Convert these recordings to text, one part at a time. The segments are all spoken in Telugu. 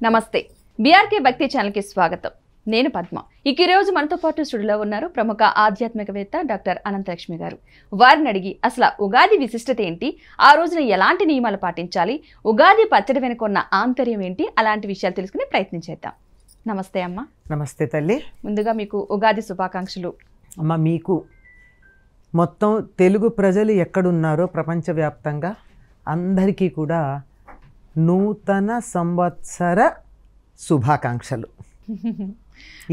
నమస్తే బీఆర్కే భక్తి ఛానల్కి స్వాగతం. నేను పద్మ. ఈ రోజు మనతో పాటు స్టూడియోలో ఉన్నారు ప్రముఖ ఆధ్యాత్మికవేత్త డాక్టర్ అనంతలక్ష్మి గారు. వారిని అడిగి అసలు ఉగాది విశిష్టత ఏంటి, ఆ రోజున ఎలాంటి నియమాలు పాటించాలి, ఉగాది పచ్చడి వెనుక ఉన్న ఆంతర్యం ఏంటి, అలాంటి విషయాలు తెలుసుకునే ప్రయత్నం చేద్దాం. నమస్తే అమ్మ. నమస్తే తల్లి. ముందుగా మీకు ఉగాది శుభాకాంక్షలు. అమ్మ, మీకు మొత్తం తెలుగు ప్రజలు ఎక్కడున్నారో ప్రపంచవ్యాప్తంగా అందరికీ కూడా నూతన సంవత్సర శుభాకాంక్షలు.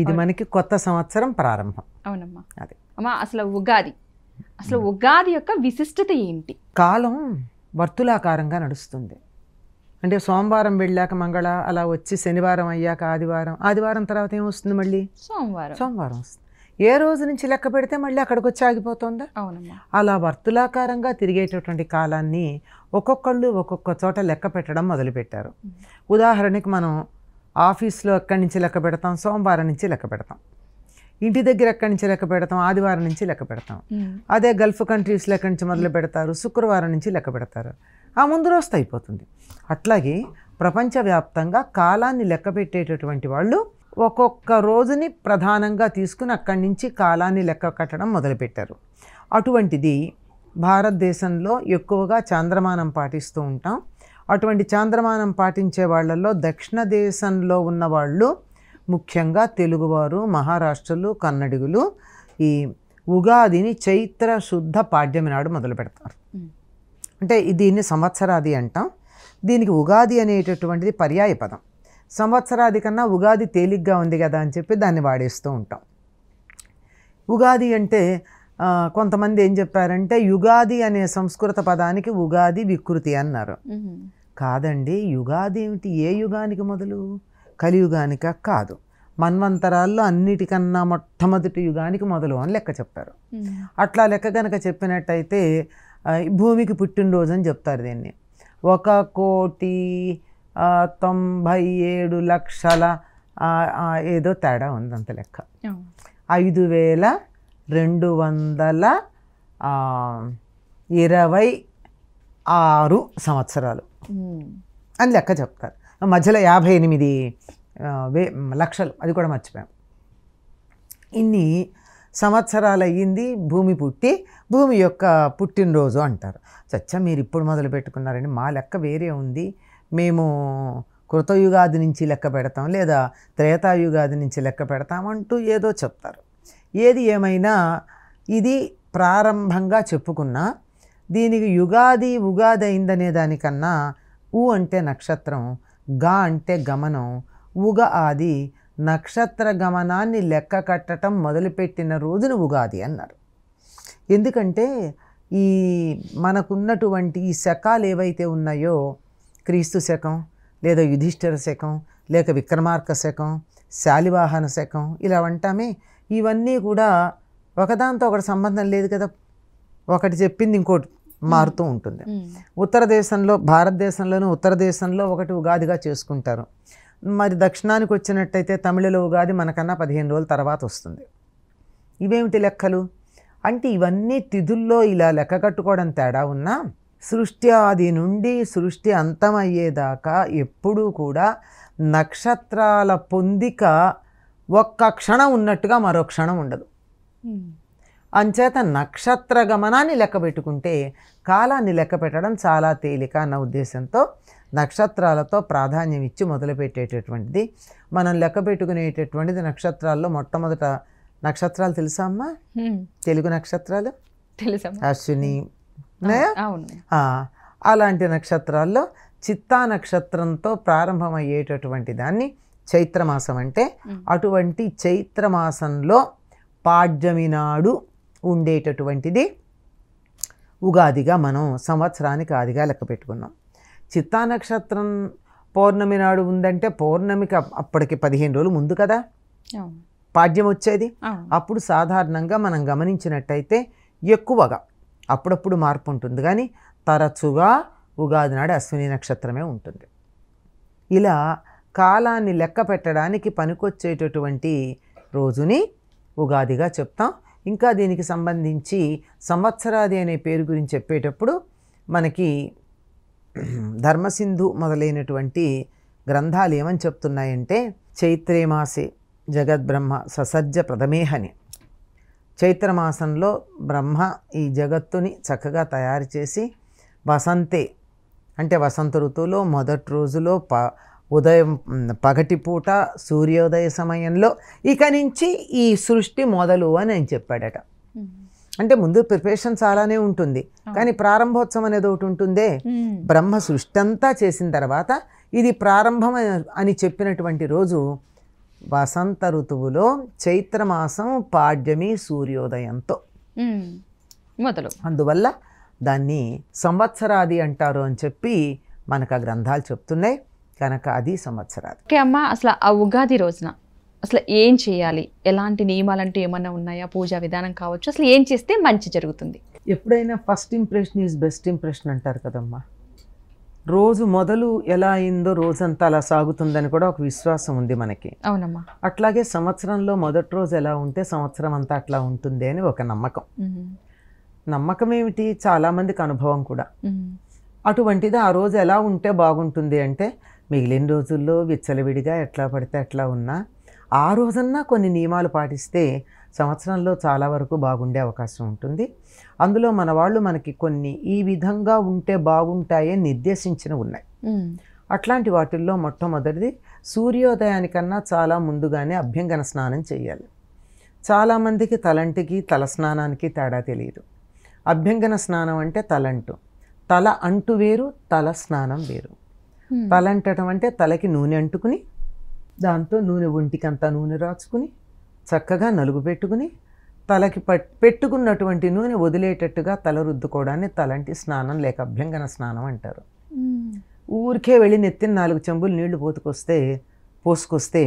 ఇది మనకి కొత్త సంవత్సరం ప్రారంభం. అవునమ్మా. అదే అమ్మ, అసలు ఉగాది యొక్క విశిష్టత ఏంటి? కాలం వర్తులాకారంగా నడుస్తుంది. అంటే సోమవారం వెళ్ళాక మంగళ, అలా వచ్చి శనివారం అయ్యాక ఆదివారం తర్వాత ఏమొస్తుంది? మళ్ళీ సోమవారం వస్తుంది. ఏ రోజు నుంచి లెక్క పెడితే మళ్ళీ అక్కడికి వచ్చి ఆగిపోతుందా? అవునమ్మా. అలా వర్తులాకారంగా తిరిగేటటువంటి కాలాన్ని ఒక్కొక్కళ్ళు ఒక్కొక్క చోట లెక్క పెట్టడం మొదలుపెట్టారు. ఉదాహరణకి మనం ఆఫీస్లో ఎక్కడి నుంచి లెక్క పెడతాం? సోమవారం నుంచి లెక్క పెడతాం. ఇంటి దగ్గర ఎక్కడి నుంచి లెక్క పెడతాం? ఆదివారం నుంచి లెక్క పెడతాం. అదే గల్ఫ్ కంట్రీస్లో ఎక్కడి నుంచి మొదలు పెడతారు? శుక్రవారం నుంచి లెక్క పెడతారు. ఆ ముందు రోజుతో అయిపోతుంది. అట్లాగే ప్రపంచవ్యాప్తంగా కాలాన్ని లెక్క పెట్టేటటువంటి వాళ్ళు ఒక్కొక్క రోజుని ప్రధానంగా తీసుకుని అక్కడి నుంచి కాలాన్ని లెక్క కట్టడం మొదలుపెట్టారు. అటువంటిది భారతదేశంలో ఎక్కువగా చాంద్రమానం పాటిస్తూ ఉంటాం. అటువంటి చాంద్రమానం పాటించే వాళ్ళల్లో దక్షిణ దేశంలో ఉన్నవాళ్ళు, ముఖ్యంగా తెలుగువారు, మహారాష్ట్రలు, కన్నడిగులు ఈ ఉగాదిని చైత్ర శుద్ధ పాడ్యమి నాడు మొదలు పెడతారు. అంటే దీన్ని సంవత్సరాది అంటాం. దీనికి ఉగాది అనేటటువంటిది పర్యాయ పదం. సంవత్సరాది కన్నా ఉగాది తేలిగ్గా ఉంది కదా అని చెప్పి దాన్ని వాడేస్తూ ఉంటాం. ఉగాది అంటే కొంతమంది ఏం చెప్పారంటే యుగాది అనే సంస్కృత పదానికి ఉగాది వికృతి అన్నారు. కాదండి, యుగాది ఏమిటి? ఏ యుగానికి మొదలు? కలియుగానిక? కాదు, మన్వంతరాల్లో అన్నిటికన్నా మొట్టమొదటి యుగానికి మొదలు అని లెక్క చెప్పారు. అట్లా లెక్క కనుక చెప్పినట్టయితే భూమికి పుట్టినరోజు అని చెప్తారు. దీన్ని 1,97,00,000 ఏదో తేడా ఉంది, అంత లెక్క. 5,226 సంవత్సరాలు అని లెక్క చెప్తారు. మధ్యలో 58 లక్షలు, అది కూడా మర్చిపోయాం. ఇన్ని సంవత్సరాలు అయ్యింది భూమి పుట్టి, భూమి యొక్క పుట్టినరోజు అంటారు. చచ్చా, మీరు ఇప్పుడు మొదలు పెట్టుకున్నారండి, మా లెక్క వేరే ఉంది, మేము కృతయుగాది నుంచి లెక్క పెడతాం, లేదా త్రేతాయుగాది నుంచి లెక్క పెడతాం అంటూ ఏదో చెప్తారు. ఏది ఏమైనా ఇది ప్రారంభంగా చెప్పుకున్నా, దీనికి ఉగాది అయిందనే దానికన్నా ఉ అంటే నక్షత్రం, గా అంటే గమనం, ఉగాది నక్షత్ర గమనాన్ని లెక్క కట్టడం మొదలుపెట్టిన రోజున ఉగాది అన్నారు. ఎందుకంటే ఈ మనకున్నటువంటి ఈ శకాలు ఏవైతే ఉన్నాయో, క్రీస్తు శకం, లేదా యుధిష్ఠిర శకం, లేక విక్రమార్క శకం, శాలివాహన శకం, ఇలా అంటామే, ఇవన్నీ కూడా ఒకదాంతో ఒకటి సంబంధం లేదు కదా. ఒకటి చెప్పింది ఇంకోటి మారుతూ ఉంటుంది. ఉత్తర దేశంలో, భారతదేశంలోనూ ఉత్తర దేశంలో ఒకటి ఉగాదిగా చేసుకుంటారు. మరి దక్షిణానికి వచ్చినట్టయితే తమిళలో ఉగాది మనకన్నా 15 రోజుల తర్వాత వస్తుంది. ఇవేమిటి లెక్కలు అంటే, ఇవన్నీ తిథుల్లో ఇలా లెక్క కట్టుకోవడం తేడా ఉన్నా, సృష్టి ఆది నుండి సృష్టి అంతమయ్యేదాకా ఎప్పుడూ కూడా నక్షత్రాల పొందిక ఒక్క క్షణం ఉన్నట్టుగా మరో క్షణం ఉండదు. అంచేత నక్షత్ర గమనాన్ని లెక్క పెట్టుకుంటే కాలాన్ని లెక్క పెట్టడం చాలా తేలిక అన్న ఉద్దేశంతో నక్షత్రాలతో ప్రాధాన్యం ఇచ్చి మొదలుపెట్టేటటువంటిది. మనం లెక్క పెట్టుకునేటటువంటిది నక్షత్రాల్లో మొట్టమొదట నక్షత్రాలు తెలుసా అమ్మా? తెలుగు నక్షత్రాలు అశ్విని, అలాంటి నక్షత్రాల్లో చిత్తా నక్షత్రంతో ప్రారంభమయ్యేటటువంటి దాన్ని చైత్రమాసం అంటే, అటువంటి చైత్రమాసంలో పాడ్యమి నాడు ఉండేటటువంటిది ఉగాదిగా మనం సంవత్సరానికి ఆదిగా లెక్క పెట్టుకున్నాం. చిత్తా నక్షత్రం పౌర్ణమి నాడు ఉందంటే పౌర్ణమికి అప్పటికి 15 రోజులు ముందు కదా పాడ్యం వచ్చేది. అప్పుడు సాధారణంగా మనం గమనించినట్టయితే ఎక్కువగా, అప్పుడప్పుడు మార్పు ఉంటుంది కానీ తరచుగా ఉగాది నాడు అశ్విని నక్షత్రమే ఉంటుంది. ఇలా కాలాన్ని లెక్క పెట్టడానికి పనికొచ్చేటటువంటి రోజుని ఉగాదిగా చెప్తాం. ఇంకా దీనికి సంబంధించి సంవత్సరాది అనే పేరు గురించి చెప్పేటప్పుడు మనకి ధర్మసింధు మొదలైనటువంటి గ్రంథాలు ఏమని చెప్తున్నాయంటే చైత్రే మాసే జగద్బ్రహ్మ ససజ్జ ప్రథమేహని. చైత్రమాసంలో బ్రహ్మ ఈ జగత్తుని చక్కగా తయారు చేసి వసంతే అంటే వసంత ఋతువులో మొదటి రోజులో ఉదయం పగటిపూట సూర్యోదయ సమయంలో ఇక నుంచి ఈ సృష్టి మొదలు అని ఆయన చెప్పాడట. అంటే ముందు ప్రిపరేషన్ చాలానే ఉంటుంది, కానీ ప్రారంభోత్సవం అనేది ఒకటి ఉంటుందే. బ్రహ్మ సృష్టి అంతా చేసిన తర్వాత ఇది ప్రారంభం అని చెప్పినటువంటి రోజు వసంత ఋతువులో చైత్రమాసం పాడ్యమి సూర్యోదయంతో మొదలు. అందువల్ల దాన్ని సంవత్సరాది అంటారు అని చెప్పి మనకు ఆ గ్రంథాలు చెప్తున్నాయి. కనుక అది సంవత్సరాది. ఓకే అమ్మ, అసలు ఆ ఉగాది రోజున అసలు ఏం చేయాలి, ఎలాంటి నియమాలంటూ ఏమన్నా ఉన్నాయా, పూజా విధానం కావచ్చు, అసలు ఏం చేస్తే మంచి జరుగుతుంది? ఎప్పుడైనా first impression is best impression అంటారు కదమ్మా. రోజు మొదలు ఎలా అయిందో రోజంతా అలా సాగుతుందని కూడా ఒక విశ్వాసం ఉంది మనకి. అవునమ్మా. అట్లాగే సంవత్సరంలో మొదటి రోజు ఎలా ఉంటే సంవత్సరం అంతా అట్లా ఉంటుంది అని ఒక నమ్మకం. నమ్మకం ఏమిటి, చాలామందికి అనుభవం కూడా. అటువంటిది ఆ రోజు ఎలా ఉంటే బాగుంటుంది అంటే మిగిలిన రోజుల్లో విచ్చలవిడిగా ఎట్లా పడితే అట్లా ఉన్నా ఆ రోజన్నా కొన్ని నియమాలు పాటిస్తే సంవత్సరంలో చాలా వరకు బాగుండే అవకాశం ఉంటుంది. అందులో మన వాళ్ళు మనకి కొన్ని ఈ విధంగా ఉంటే బాగుంటాయని నిర్దేశించినవి ఉన్నాయి. అట్లాంటి వాటిల్లో మొట్టమొదటిది సూర్యోదయానికన్నా చాలా ముందుగానే అభ్యంగన స్నానం చేయాలి. చాలామందికి తలంటికి తలస్నానానికి తేడా తెలియదు. అభ్యంగన స్నానం అంటే తలంటు, తల అంటు వేరు, తల స్నానం వేరు. తలంటడం అంటే తలకి నూనె అంటుకుని దాంతో నూనె ఒంటికంతా నూనె రాచుకుని చక్కగా నలుగు పెట్టుకుని తలకి పెట్టుకున్నటువంటి నూనె వదిలేటట్టుగా తల రుద్దుకోవడాన్ని తలంటి స్నానం లేక అభ్యంగన స్నానం అంటారు. ఊరికే వెళ్ళి నెత్తిన 4 చెంబులు నీళ్లు పోసుకొస్తే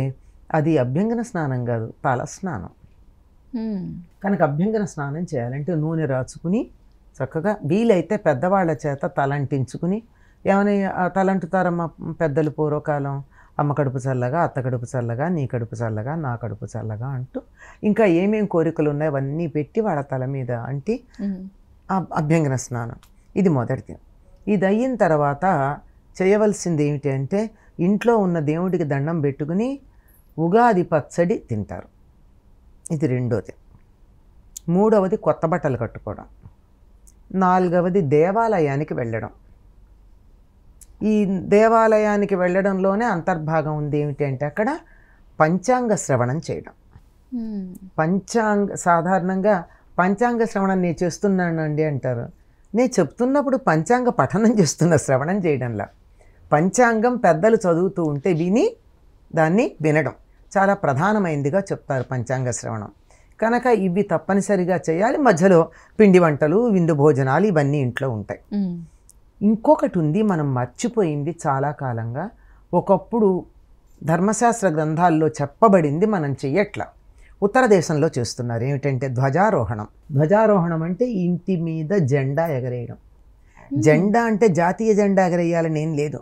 అది అభ్యంగన స్నానం కాదు, తల స్నానం. కనుక అభ్యంగన స్నానం చేయాలంటే నూనె రాచుకుని చక్కగా వీలైతే పెద్దవాళ్ళ చేత తలంటించుకుని, ఏమైనా తలంటుతారమ్మ పెద్దలు పూర్వకాలం, అమ్మ కడుపు చల్లగా, అత్త కడుపు చల్లగా, నీ కడుపు చల్లగా, నా కడుపు చల్లగా అంటూ ఇంకా ఏమేం కోరికలు ఉన్నాయో అవన్నీ పెట్టి వాళ్ళ తల మీద అంటి అభ్యంగన స్నానం. ఇది మొదటిది. ఇది అయిన తర్వాత చేయవలసింది ఏమిటి అంటే ఇంట్లో ఉన్న దేవుడికి దండం పెట్టుకుని ఉగాది పచ్చడి తింటారు. ఇది రెండోది. మూడవది కొత్త బట్టలు కట్టుకోవడం. నాలుగవది దేవాలయానికి వెళ్ళడం. ఈ దేవాలయానికి వెళ్ళడంలోనే అంతర్భాగం ఉంది ఏమిటి అంటే అక్కడ పంచాంగ శ్రవణం చేయడం. సాధారణంగా పంచాంగ శ్రవణం నేను చేస్తున్నానండి అంటారు. నేను చెప్తున్నప్పుడు పంచాంగ పఠనం చేస్తున్న, శ్రవణం చేయడంలా. పంచాంగం పెద్దలు చదువుతూ ఉంటే విని దాన్ని వినడం చాలా ప్రధానమైనదిగా చెప్తారు పంచాంగ శ్రవణం. కనుక ఇవి తప్పనిసరిగా చేయాలి. మధ్యలో పిండి వంటలు, విందు భోజనాలు ఇవన్నీ ఇంట్లో ఉంటాయి. ఇంకొకటి ఉంది, మనం మర్చిపోయింది చాలా కాలంగా. ఒకప్పుడు ధర్మశాస్త్ర గ్రంథాల్లో చెప్పబడింది, మనం చెయ్యట్లా. ఉత్తర దేశంలో చేస్తున్నారు. ఏమిటంటే ధ్వజారోహణం. ధ్వజారోహణం అంటే ఇంటి మీద జెండా ఎగరేయడం. జెండా అంటే జాతీయ జెండా ఎగరేయాలని ఏం లేదు,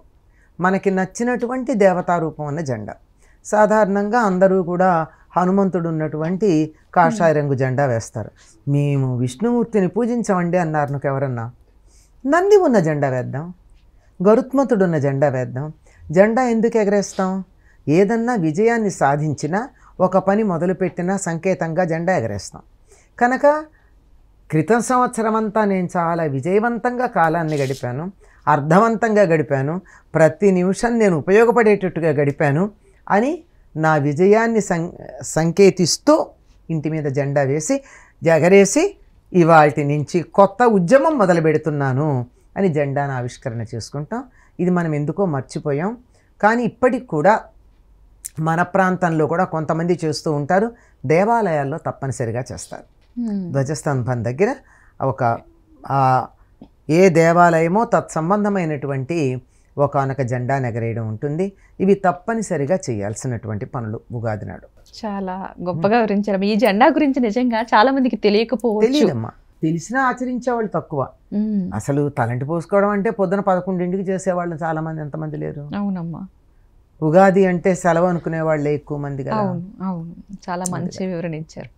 మనకి నచ్చినటువంటి దేవతారూపం ఉన్న జెండా. సాధారణంగా అందరూ కూడా హనుమంతుడు ఉన్నటువంటి కాషాయ రంగు జెండా వేస్తారు. మేము విష్ణుమూర్తిని పూజించమండి అన్నారు. నువ్వు ఎవరన్నా నంది ఉన్న జెండా వేద్దాం, గరుత్మంతుడు ఉన్న జెండా వేద్దాం. జెండా ఎందుకు ఎగరేస్తాం? ఏదన్నా విజయాన్ని సాధించినా, ఒక పని మొదలుపెట్టినా సంకేతంగా జెండా ఎగరేస్తాం. కనుక క్రితం సంవత్సరం అంతా నేను చాలా విజయవంతంగా కాలాన్ని గడిపాను, అర్థవంతంగా గడిపాను, ప్రతి నిమిషం నేను ఉపయోగపడేటట్టుగా గడిపాను అని నా విజయాన్ని సంకేతిస్తూ ఇంటి మీద జెండా వేసి ఎగరేసి ఇవాల్టి నుంచి కొత్త ఉద్యమం మొదలు పెడుతున్నాను అని జెండాను ఆవిష్కరణ చేసుకుంటాం. ఇది మనం ఎందుకో మర్చిపోయాం. కానీ ఇప్పటికి కూడా మన ప్రాంతంలో కూడా కొంతమంది చేస్తూ ఉంటారు. దేవాలయాల్లో తప్పనిసరిగా చేస్తారు. ధ్వజస్తంభం దగ్గర ఏ దేవాలయమో తత్సంబంధమైనటువంటి ఒకానొక జెండా ఎగరేయడం ఉంటుంది. ఇవి తప్పనిసరిగా చేయాల్సినటువంటి పనులు ఉగాది నాడు. చాలా గొప్పగా వివరించారు. ఈ జెండా గురించి నిజంగా చాలా మందికి తెలియదమ్మా. తెలిసినా ఆచరించేవాళ్ళు తక్కువ. అసలు తలంటి పోసుకోవడం అంటే పొద్దున 11ంటికి చేసేవాళ్ళు చాలామంది, ఎంతమంది లేరు. అవునమ్మా. ఉగాది అంటే సెలవు అనుకునే వాళ్ళే ఎక్కువ మంది కదా. అవును అవును, చాలా మంచి వివరణ ఇచ్చారు.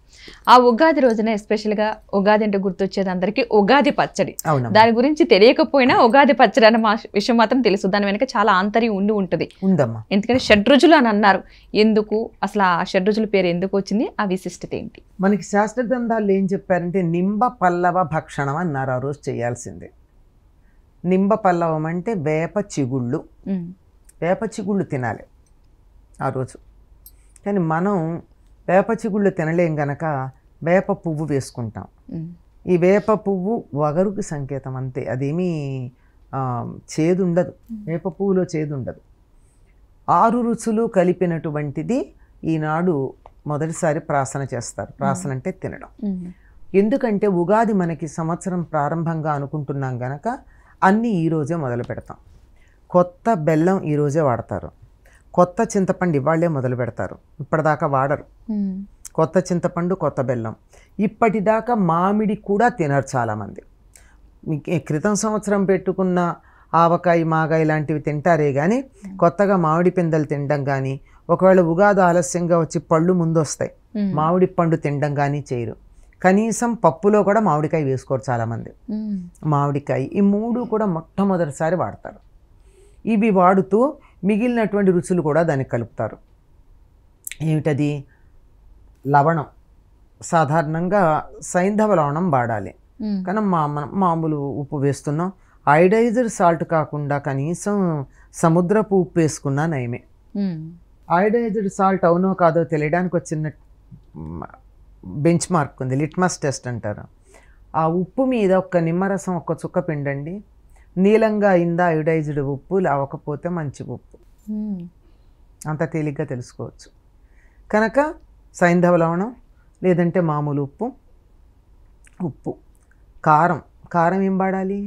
ఆ ఉగాది రోజున ఎస్పెషల్గా ఉగాది అంటే గుర్తొచ్చేది అందరికీ ఉగాది పచ్చడి. అవును, దాని గురించి తెలియకపోయినా ఉగాది పచ్చడి అన్న విషయం మాత్రం తెలుసు. దాని వెనక చాలా ఆంతర్యం ఉంటుంది. ఉందమ్మా. ఎందుకంటే షడ్రుచులు అని అన్నారు. ఎందుకు అసలు ఆ షడ్రుచుల పేరు ఎందుకు వచ్చింది, ఆ విశిష్టత ఏంటి? మనకి శాస్త్ర గ్రంథాలు ఏం చెప్పారంటే నింబ పల్లవ భక్షణం అన్నారు ఆ రోజు చేయాల్సిందే. నింబ పల్లవం అంటే వేప చిగుళ్ళు. వేప చిగుళ్ళు తినాలి ఆ రోజు. కానీ మనం వేప చిగుళ్ళు తినలేం గనక వేప పువ్వు వేసుకుంటాం. ఈ వేప పువ్వు వగరుకి సంకేతం అంతే, అదేమీ చేదు ఉండదు. వేప పువ్వులో చేదు ఉండదు. 6 రుచులు కలిపినటువంటిది ఈనాడు మొదటిసారి ప్రాసన చేస్తారు. ప్రాసన అంటే తినడం. ఎందుకంటే ఉగాది మనకి సంవత్సరం ప్రారంభంగా అనుకుంటున్నాం గనక అన్నీ ఈరోజే మొదలు పెడతాం. కొత్త బెల్లం ఈరోజే వాడతారు. కొత్త చింతపండు ఇవాళ్లే మొదలు పెడతారు, ఇప్పటిదాకా వాడరు. కొత్త చింతపండు, కొత్త బెల్లం. ఇప్పటిదాకా మామిడి కూడా తినరు చాలామంది. క్రితం సంవత్సరం పెట్టుకున్న ఆవకాయ, మాగాయ లాంటివి తింటారే కానీ కొత్తగా మామిడి పిందెలు తినడం కానీ, ఒకవేళ ఉగాది ఆలస్యంగా వచ్చి పళ్ళు ముందు వస్తాయి, మామిడి పండు తినడం కానీ చేయరు. కనీసం పప్పులో కూడా మామిడికాయ వేసుకోరు చాలామంది. మామిడికాయ, ఈ 3 కూడా మొట్టమొదటిసారి వాడతారు. ఇవి వాడుతూ మిగిలినటువంటి రుచులు కూడా దానికి కలుపుతారు. ఏమిటది? లవణం. సాధారణంగా సైంధవ లవణం వాడాలి, కానీ మనం మామూలు ఉప్పు వేస్తున్నాం. ఐడైజర్ సాల్ట్ కాకుండా కనీసం సముద్రపు ఉప్పు వేసుకున్నా నయమే. ఐడైజర్ సాల్ట్ అవునో కాదో తెలియడానికి ఒక చిన్న బెంచ్ మార్క్ ఉంది, లిట్మస్ టెస్ట్ అంటారు. ఆ ఉప్పు మీద ఒక్క నిమ్మరసం, ఒక్క చుక్క పిండండి, నీలంగా అయిందా ఐడైజ్డ్ ఉప్పు, లేవకపోతే మంచి ఉప్పు. అంత తేలిగ్గా తెలుసుకోవచ్చు. కనుక సైంధవ లవణం లేదంటే మామూలు ఉప్పు. ఉప్పు, కారం. కారం ఏం వాడాలి?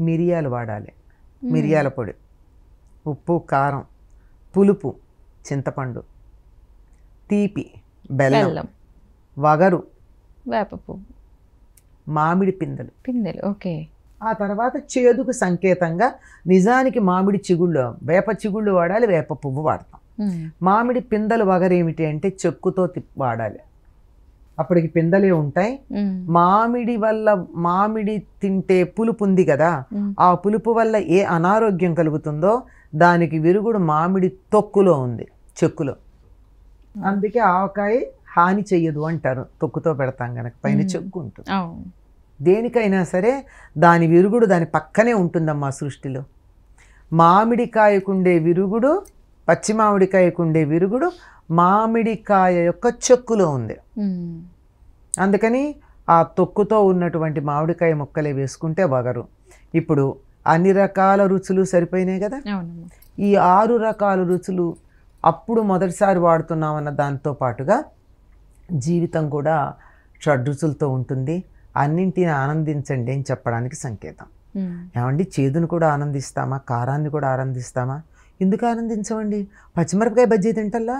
మిరియాలు వాడాలి, మిరియాల పొడి. ఉప్పు, కారం. పులుపు, చింతపండు. తీపి, బెల్లం. వగరు, వేపపు, మామిడి పిందెలు. ఓకే. ఆ తర్వాత చేదుకు సంకేతంగా నిజానికి మామిడి చిగుళ్ళు, వేప చిగుళ్ళు వాడాలి, వేప పువ్వు వాడతాం. మామిడి పిందెలు వగరేమిటి అంటే చెక్కుతో వాడాలి, అప్పటికి పిందెలే ఉంటాయి. మామిడి తింటే పులుపు ఉంది కదా, ఆ పులుపు వల్ల ఏ అనారోగ్యం కలుగుతుందో దానికి విరుగుడు మామిడి తొక్కులో ఉంది, చెక్కులో. అందుకే ఆవకాయ హాని చెయ్యదు అంటారు, తొక్కుతో పెడతాం కనుక, పైన చెక్కు ఉంటుంది. దేనికైనా సరే దాని విరుగుడు దాని పక్కనే ఉంటుందమ్మా సృష్టిలో. మామిడికాయకుండే విరుగుడు, పచ్చి మామిడికాయకుండే విరుగుడు మామిడికాయ యొక్క చెక్కులో ఉంది. అందుకని ఆ తొక్కుతో ఉన్నటువంటి మామిడికాయ ముక్కలే వేసుకుంటే వగరు. ఇప్పుడు అన్ని రకాల రుచులు సరిపోయినాయి కదా. ఈ 6 రకాల రుచులు అప్పుడు మొదటిసారి వాడుతున్నామన్న దాంతో పాటుగా జీవితం కూడా షడ్రుచులతో ఉంటుంది. అన్నింటిని ఆనందించండి అని చెప్పడానికి సంకేతం. ఏమండి, చేదును కూడా ఆనందిస్తామా, కారాన్ని కూడా ఆనందిస్తామా? ఎందుకు ఆనందించమండి? పచ్చిమిరపకాయ బజ్జీ తింటల్లా,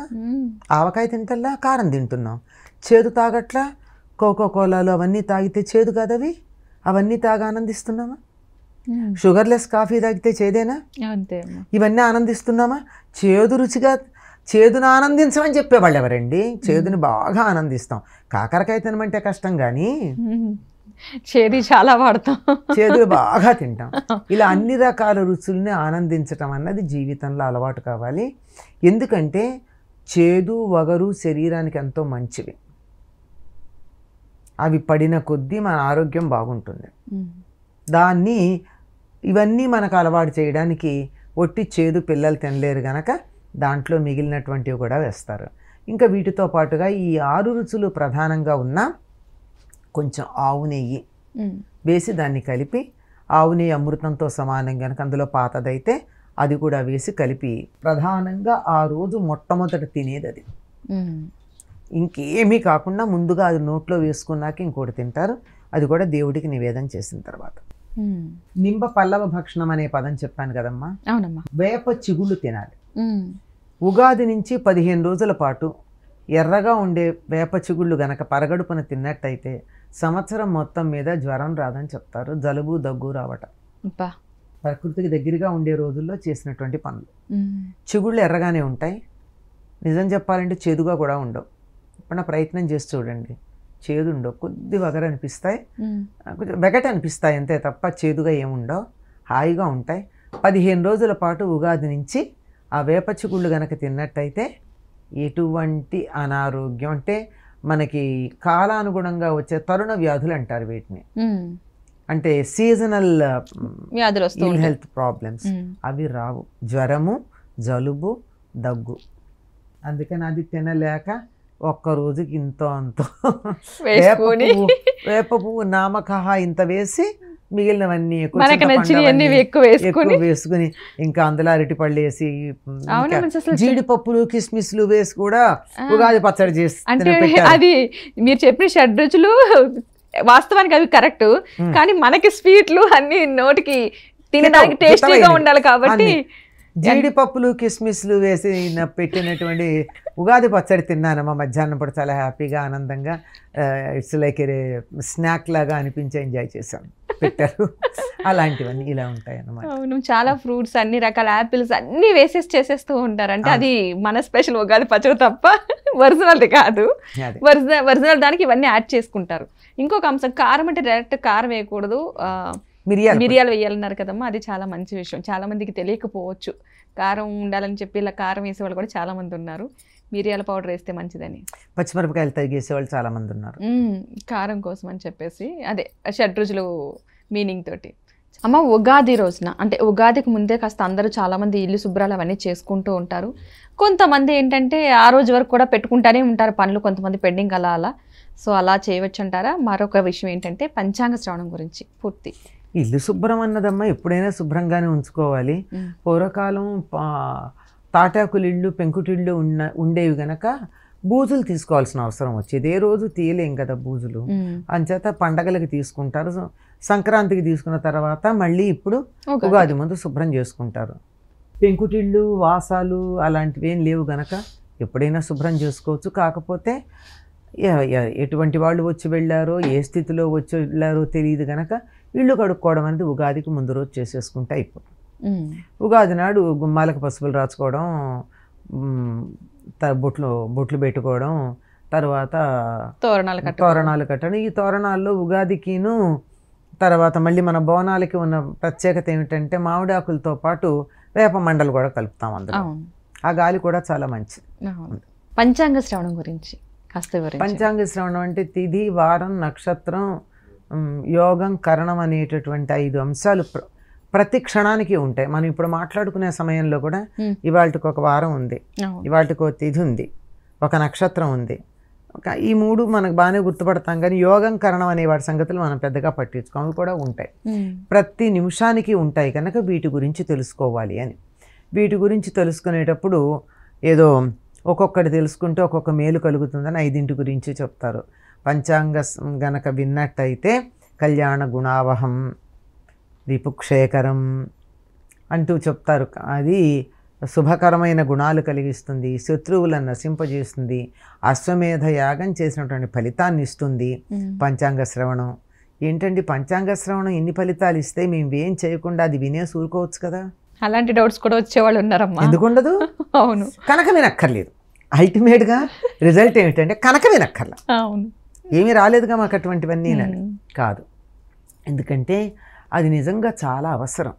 ఆవకాయ తింటల్లా, కారం తింటున్నాం. చేదు తాగట్లా, కోకోకోలాలు అవన్నీ తాగితే చేదు కాదవి, అవన్నీ తాగి ఆనందిస్తున్నామా? షుగర్లెస్ కాఫీ తాగితే చేదేనా? ఇవన్నీ ఆనందిస్తున్నామా? చేదు రుచిగా, చేదును ఆనందించమని చెప్పేవాళ్ళు ఎవరండి? చేదుని బాగా ఆనందిస్తాం. కాకరకాయ తినమంటే కష్టం, కానీ చేదు చాలా వాడతాం, చేదులు బాగా తింటాం. ఇలా అన్ని రకాల రుచుల్ని ఆనందించటం అన్నది జీవితంలో అలవాటు కావాలి. ఎందుకంటే చేదు, వగరు శరీరానికి ఎంతో మంచివి. అవి పడిన కొద్దీ మన ఆరోగ్యం బాగుంటుంది. ఇవన్నీ మనకు అలవాటు చేయడానికి ఒట్టి చేదు పిల్లలు తినలేరు గనక దాంట్లో మిగిలినటువంటివి కూడా వేస్తారు. ఇంకా వీటితో పాటుగా ఈ 6 రుచులు ప్రధానంగా ఉన్న కొంచెం ఆవు నెయ్యి వేసి దాన్ని కలిపి, ఆవు నెయ్యి అమృతంతో సమానం కనుక అందులో పాతదైతే అది కూడా వేసి కలిపి ప్రధానంగా ఆ రోజు మొట్టమొదట తినేది అది. ఇంకేమీ కాకుండా ముందుగా అది నోట్లో వేసుకున్నాక ఇంకోటి తింటారు. అది కూడా దేవుడికి నివేదన చేసిన తర్వాత. నింబ పల్లవ భక్షణం అనే పదం చెప్పాను కదమ్మా. అవునమ్మా. వేప చిగుళ్ళు తినాలి. ఉగాది నుంచి 15 రోజుల పాటు ఎర్రగా ఉండే వేప చిగుళ్ళు గనక పరగడుపున తిన్నట్టయితే సంవత్సరం మొత్తం మీద జ్వరం రాదని చెప్తారు, జలుబు దగ్గు రావటం. ప్రకృతికి దగ్గరగా ఉండే రోజుల్లో చేసినటువంటి పనులు. చిగుళ్ళు ఎర్రగానే ఉంటాయి, నిజం చెప్పాలంటే చేదుగా కూడా ఉండవు. ఇప్పుడు ప్రయత్నం చేసి చూడండి, చేదు ఉండవు, కొద్ది వగర అనిపిస్తాయి, కొంచెం వెగట అనిపిస్తాయి అంతే తప్ప చేదుగా ఏముండవు, హాయిగా ఉంటాయి. 15 రోజుల పాటు ఉగాది నుంచి ఆ వేప చిగుళ్ళు కనుక తిన్నట్టయితే ఎటువంటి అనారోగ్యం, అంటే మనకి కాలానుగుణంగా వచ్చే తరుణ వ్యాధులు అంటారు వీటిని, అంటే సీజనల్ వ్యాధులు, హెల్త్ ప్రాబ్లమ్స్ అవి రావు. జ్వరము, జలుబు, దగ్గు. అందుకని అది తినలేక ఒక్క రోజుకి ఇంతో అంతో వేప పువ్వు నామకహ ఇంత వేసి మిగిలినవన్నీ ఎక్కువ వేసుకుని ఇంకా అందులో అరటిపళ్ళు వేసి జీడిపప్పులు కిస్మిస్లు వేసి కూడా ఉగాది పచ్చడి చేసి. అంటే అది మీరు చెప్పిన షడ్రుచులు వాస్తవానికి అవి కరెక్ట్, కానీ మనకి స్వీట్లు అన్ని నోటికి తినడానికి టేస్టీగా ఉండాలి కాబట్టి జీడిపప్పులు కిస్మిస్లు వేసి పెట్టినటువంటి ఉగాది పచ్చడి తిన్నానమ్మా మధ్యాహ్నం పూట, చాలా హ్యాపీగా ఆనందంగా, ఇట్స్ లైక్ ఏ స్నాక్ లాగా అనిపించి ఎంజాయ్ చేశాను, పెట్టారు. అలాంటివన్నీ ఇలా ఉంటాయి అన్నమాట. అవును, చాలా ఫ్రూట్స్, అన్ని రకాల యాపిల్స్ అన్ని వేసేసి చేసేస్తూ ఉంటారు. అంటే అది మన స్పెషల్ ఉగాది పచ్చడి తప్ప ఒరిజినల్ కాదు, ఒరిజినల్ దానికి ఇవన్నీ యాడ్ చేసుకుంటారు. ఇంకొక అంశం, కారం అంటే డైరెక్ట్ కారం వేయకూడదు, మిరియాలు వేయాలన్నారు కదమ్మా, అది చాలా మంచి విషయం. చాలా మందికి తెలియకపోవచ్చు, కారం ఉండాలని చెప్పి ఇలా కారం వేసేవాళ్ళు కూడా చాలా మంది ఉన్నారు. మిరియాల పౌడర్ వేస్తే మంచిదని, పచ్చిమిరపకాయలు తరిగేసేవాళ్ళు చాలా మంది ఉన్నారు కారం కోసం అని చెప్పేసి. అదే షడ్రుచులు మీనింగ్ తోటి. అమ్మ, ఉగాది రోజున అంటే ఉగాదికి ముందే కాస్త అందరూ చాలామంది ఇల్లు శుభ్రాలు అవన్నీ చేసుకుంటూ ఉంటారు. కొంతమంది ఏంటంటే ఆ రోజు వరకు కూడా పెట్టుకుంటానే ఉంటారు పనులు, కొంతమంది పెండింగ్ అలా. సో అలా చేయవచ్చు అంటారా? మరొక విషయం ఏంటంటే పంచాంగ శ్రవణం గురించి పూర్తి. ఇల్లు శుభ్రం అన్నదమ్మా ఎప్పుడైనా శుభ్రంగానే ఉంచుకోవాలి. పూర్వకాలం తాటాకులు ఇళ్ళు, పెంకుటిళ్ళు ఉండేవి గనక బూజులు తీసుకోవాల్సిన అవసరం వచ్చేది. ఏ రోజు తీయలేం కదా బూజులు, అంచేత పండగలకి తీసుకుంటారు. సంక్రాంతికి తీసుకున్న తర్వాత మళ్ళీ ఇప్పుడు ఉగాది ముందు శుభ్రం చేసుకుంటారు. పెంకుటిళ్ళు, వాసాలు అలాంటివి ఏం లేవు గనక ఎప్పుడైనా శుభ్రం చేసుకోవచ్చు. కాకపోతే ఎటువంటి వాళ్ళు వచ్చి వెళ్ళారో, ఏ స్థితిలో వచ్చి వెళ్ళారో తెలియదు కనుక ఇళ్ళు కడుక్కోవడం అనేది ఉగాదికి ముందు రోజు చేసేసుకుంటే అయిపోతుంది. ఉగాది నాడు గుమ్మాలకు పసుపులు రాచుకోవడం, బొట్లు పెట్టుకోవడం, తర్వాత తోరణాలు కట్టడం. ఈ తోరణాల్లో ఉగాదికిను తర్వాత మళ్ళీ మన బోనాలకి ఉన్న ప్రత్యేకత ఏమిటంటే మామిడి ఆకులతో పాటు వేప మండలు కూడా కలుపుతాం అందులో. ఆ గాలి కూడా చాలా మంచిది. పంచాంగ శ్రవణం గురించి పంచాంగ శ్రవణం అంటే తిథి, వారం, నక్షత్రం, యోగం, కరణం అనేటటువంటి 5 అంశాలు ప్రతి క్షణానికి ఉంటాయి. మనం ఇప్పుడు మాట్లాడుకునే సమయంలో కూడా ఇవాళకి ఒక వారం ఉంది, ఇవాళకి ఒక తిథి ఉంది, ఒక నక్షత్రం ఉంది. ఈ 3 మనకు బాగానే గుర్తుపడతాం, కానీ యోగం, కరణం అనే వాటి సంగతులు మనం పెద్దగా పట్టించుకోం. అవి కూడా ఉంటాయి, ప్రతి నిమిషానికి ఉంటాయి కనుక వీటి గురించి తెలుసుకోవాలి అని. వీటి గురించి తెలుసుకునేటప్పుడు ఏదో ఒక్కొక్కటి తెలుసుకుంటే ఒక్కొక్క మేలు కలుగుతుందని 5 గురించి చెప్తారు. పంచాంగ గనక విన్నట్టయితే కళ్యాణ గుణావహం, రిపుక్షేకరం అంటూ చెప్తారు. అది శుభకరమైన గుణాలు కలిగిస్తుంది, శత్రువులను నశింపజేస్తుంది, అశ్వమేధ యాగం చేసినటువంటి ఫలితాన్ని ఇస్తుంది పంచాంగ శ్రవణం. ఏంటండి పంచాంగ శ్రవణం ఎన్ని ఫలితాలు ఇస్తే మేము ఏం చేయకుండా అది వినేసి ఊరుకోవచ్చు కదా? అలాంటి డౌట్స్ కూడా వచ్చేవాళ్ళు ఉన్నారమ్మా. ఎందుకుండదు? అవును, కనుక వినక్కర్లేదు. అల్టిమేట్గా రిజల్ట్ ఏమిటంటే కనుక వినక్కర్లా. అవును, ఏమీ రాలేదుగా మాకు అటువంటివన్నీ కాదు. ఎందుకంటే అది నిజంగా చాలా అవసరం.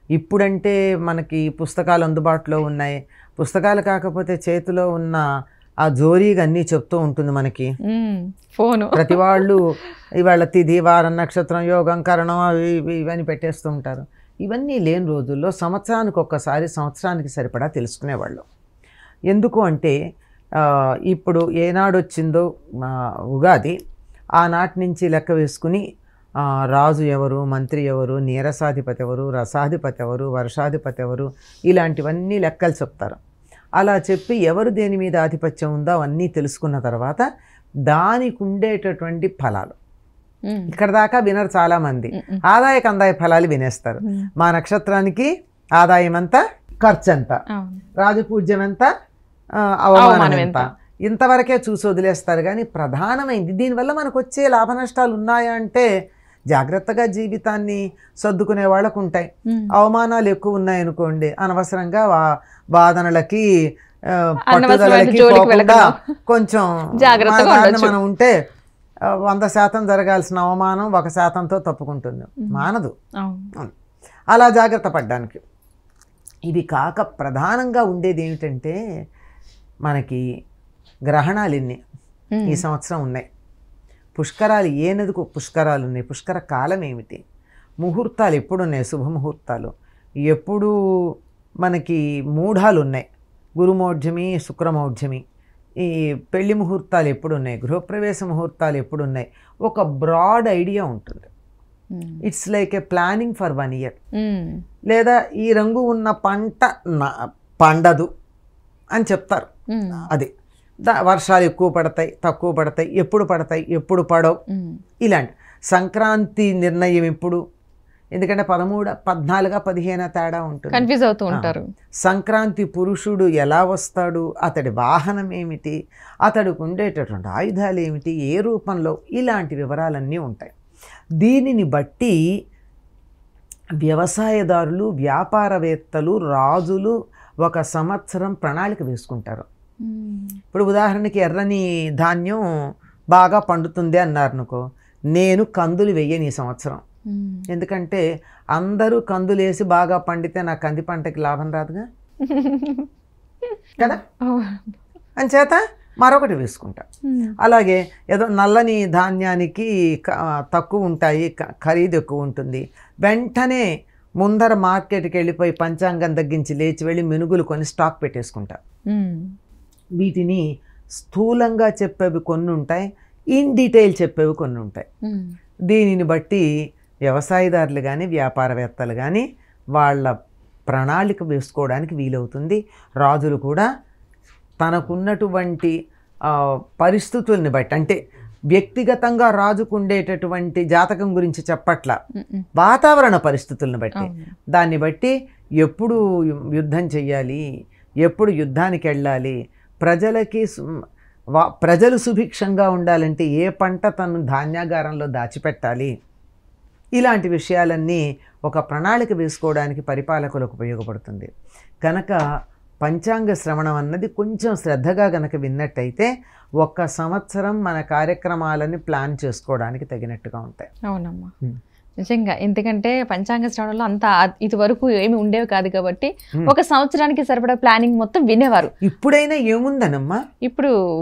ఇప్పుడంటే మనకి పుస్తకాలు అందుబాటులో ఉన్నాయి, పుస్తకాలు కాకపోతే చేతిలో ఉన్న ఆ జోరీగా అన్నీ చెప్తూ ఉంటుంది మనకి ఫోను. ప్రతి వాళ్ళు ఇవాళ తిథి, వారం, నక్షత్రం, యోగం, కరణం అవి ఇవన్నీ పెట్టేస్తూ ఉంటారు. ఇవన్నీ లేని రోజుల్లో సంవత్సరానికి ఒక్కసారి సంవత్సరానికి సరిపడా తెలుసుకునేవాళ్ళు. ఎందుకు అంటే ఇప్పుడు ఏనాడు వచ్చిందో ఉగాది ఆనాటి నుంచి లెక్క వేసుకుని రాజు ఎవరు, మంత్రి ఎవరు, నీరసాధిపతి ఎవరు, రసాధిపతి ఎవరు, వర్షాధిపతి ఎవరు, ఇలాంటివన్నీ లెక్కలు చెప్తారు. అలా చెప్పి ఎవరు దేని మీద ఆధిపత్యం ఉందో అవన్నీ తెలుసుకున్న తర్వాత దానికి ఉండేటటువంటి ఫలాలు ఇక్కడ దాకా వినరు చాలామంది. ఆదాయ కందాయ ఫలాలు వినేస్తారు. మా నక్షత్రానికి ఆదాయం ఎంత, ఖర్చు ఎంత, రాజపూజ్యం ఎంత, అవమానం ఎంత, ఇంతవరకే చూసి వదిలేస్తారు. కానీ ప్రధానమైంది దీనివల్ల మనకు వచ్చే లాభ నష్టాలు ఉన్నాయా అంటే జాగ్రత్తగా జీవితాన్ని సర్దుకునే వాళ్ళకు ఉంటాయి. అవమానాలు ఎక్కువ ఉన్నాయనుకోండి, అనవసరంగా వాదనలకి పట్టుదలకి పోకుండా కొంచెం మనం ఉంటే 100% జరగాల్సిన అవమానం 1%తో తప్పుకుంటుంది, మానదు. అలా జాగ్రత్త పడ్డానికి. ఇవి కాక ప్రధానంగా ఉండేది ఏమిటంటే మనకి గ్రహణాలు ఎన్ని ఈ సంవత్సరం ఉన్నాయి, పుష్కరాలు ఏ నదికి పుష్కరాలు ఉన్నాయి, పుష్కర కాలం ఏమిటి, ముహూర్తాలు ఎప్పుడున్నాయి, శుభముహూర్తాలు ఎప్పుడు, మనకి మూఢాలు ఉన్నాయి, గురుమౌఢ్యమి శుక్రమౌఢ్యమి, ఈ పెళ్లి ముహూర్తాలు ఎప్పుడున్నాయి, గృహప్రవేశ ముహూర్తాలు ఎప్పుడున్నాయి, ఒక బ్రాడ్ ఐడియా ఉంటుంది. It's like A planning for 1 year. లేదా ఈ రంగు ఉన్న పంట పండదు అని చెప్తారు. అది వర్షాలు ఎక్కువ పడతాయి, తక్కువ పడతాయి, ఎప్పుడు పడతాయి, ఎప్పుడు పడవు, ఇలాంటి. సంక్రాంతి నిర్ణయం ఇప్పుడు, ఎందుకంటే 13, 14, 15 తేడా ఉంటుంది, కన్ఫ్యూజ్ అవుతూ ఉంటారు. సంక్రాంతి పురుషుడు ఎలా వస్తాడు, అతడి వాహనం ఏమిటి, అతడికి ఉండేటటువంటి ఆయుధాలు ఏమిటి, ఏ రూపంలో, ఇలాంటి వివరాలన్నీ ఉంటాయి. దీనిని బట్టి వ్యవసాయదారులు, వ్యాపారవేత్తలు, రాజులు ఒక సంవత్సరం ప్రణాళిక వేసుకుంటారు. ఇప్పుడు ఉదాహరణకి ఎర్రని ధాన్యం బాగా పండుతుంది అన్నారు అనుకో, నేను కందులు వెయ్యను ఈ సంవత్సరం, ఎందుకంటే అందరూ కందులు వేసి బాగా పండితే నా కంది పంటకి లాభం రాదుగా కదా, అంచేత మరొకటి వేసుకుంటా. అలాగే ఏదో నల్లని ధాన్యానికి తక్కువ ఉంటాయి, ఖరీదు ఎక్కువ ఉంటుంది, వెంటనే ముందర మార్కెట్కి వెళ్ళిపోయి పంచాంగం తగ్గించి లేచి వెళ్ళి మినుగులు కొని స్టాక్ పెట్టేసుకుంటా. వీటిని స్థూలంగా చెప్పేవి కొన్ని ఉంటాయి, ఇన్ డీటెయిల్ చెప్పేవి కొన్ని ఉంటాయి. దీనిని బట్టి వ్యవసాయదారులు కానీ వ్యాపారవేత్తలు కానీ వాళ్ళ ప్రణాళిక వేసుకోవడానికి వీలవుతుంది. రాజులు కూడా తనకున్నటువంటి పరిస్థితుల్ని బట్టి, అంటే వ్యక్తిగతంగా రాజుకు ఉండేటటువంటి జాతకం గురించి చెప్పట్ల, వాతావరణ పరిస్థితులను బట్టి, దాన్ని బట్టి ఎప్పుడు యుద్ధం చెయ్యాలి, ఎప్పుడు యుద్ధానికి వెళ్ళాలి, ప్రజలు సుభిక్షంగా ఉండాలంటే ఏ పంట తను ధాన్యాగారంలో దాచిపెట్టాలి, ఇలాంటి విషయాలన్నీ ఒక ప్రణాళిక వేసుకోవడానికి పరిపాలకులకు ఉపయోగపడుతుంది. కనుక పంచాంగ శ్రవణం అన్నది కొంచెం శ్రద్ధగా గనక విన్నట్టయితే 1 సంవత్సరం మన కార్యక్రమాలని ప్లాన్ చేసుకోవడానికి తగినట్టుగా ఉంటాయి. అవునమ్మా, నిజంగా. ఎందుకంటే పంచాంగ శ్రవణంలో అంతా ఇది వరకు ఏమి ఉండేవి కాదు కాబట్టి 1 సంవత్సరానికి సరిపడా ప్లానింగ్ మొత్తం వినేవారు. ఇప్పుడైనా ఏముందనమ్మా,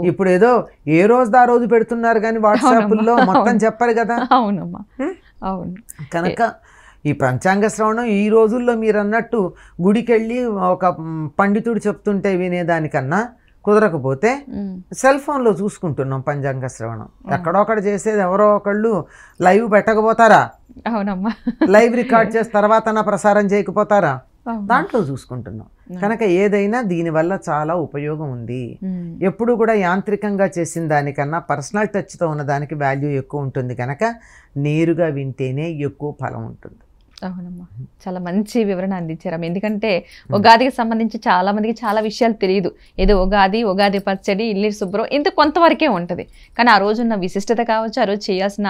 ఇప్పుడు ఏదో ఏ రోజు ఆ రోజు పెడుతున్నారు కానీ వాట్సాప్లో మొత్తం చెప్పరు కదా. అవునమ్మా, అవును. కనుక ఈ పంచాంగ శ్రవణం ఈ రోజుల్లో మీరు అన్నట్టు గుడికెళ్ళి ఒక పండితుడు చెప్తుంటే వినేదానికన్నా కుదరకపోతే సెల్ ఫోన్లో చూసుకుంటున్నాం పంచాంగ శ్రవణం. ఎక్కడొక్కడ చేసేది ఎవరో ఒకళ్ళు లైవ్ పెట్టకపోతారా, అవునమ్మా, లైవ్ రికార్డ్ చేసి తర్వాత ప్రసారం చేయకపోతారా, దాంట్లో చూసుకుంటున్నాం. కనుక ఏదైనా దీనివల్ల చాలా ఉపయోగం ఉంది. ఎప్పుడు కూడా యాంత్రికంగా చేసిన దానికన్నా పర్సనల్ టచ్తో ఉన్న దానికి వాల్యూ ఎక్కువ ఉంటుంది. కనుక నేరుగా వింటేనే ఎక్కువ ఫలం ఉంటుంది. అవునమ్మా, చాలా మంచి వివరణ అందించారమ్మ. ఎందుకంటే ఉగాదికి సంబంధించి చాలా మందికి చాలా విషయాలు తెలియదు. ఏదో ఉగాది పచ్చడి, ఇల్లు శుభ్రం ఇంత కొంతవరకే ఉంటుంది. కానీ ఆ రోజున్న విశిష్టత కావచ్చు, ఆ రోజు చేయాల్సిన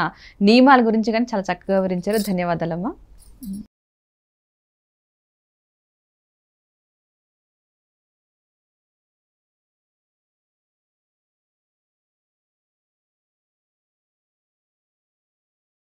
నియమాల గురించి కానీ చాలా చక్కగా వివరించారు. ధన్యవాదాలమ్మా.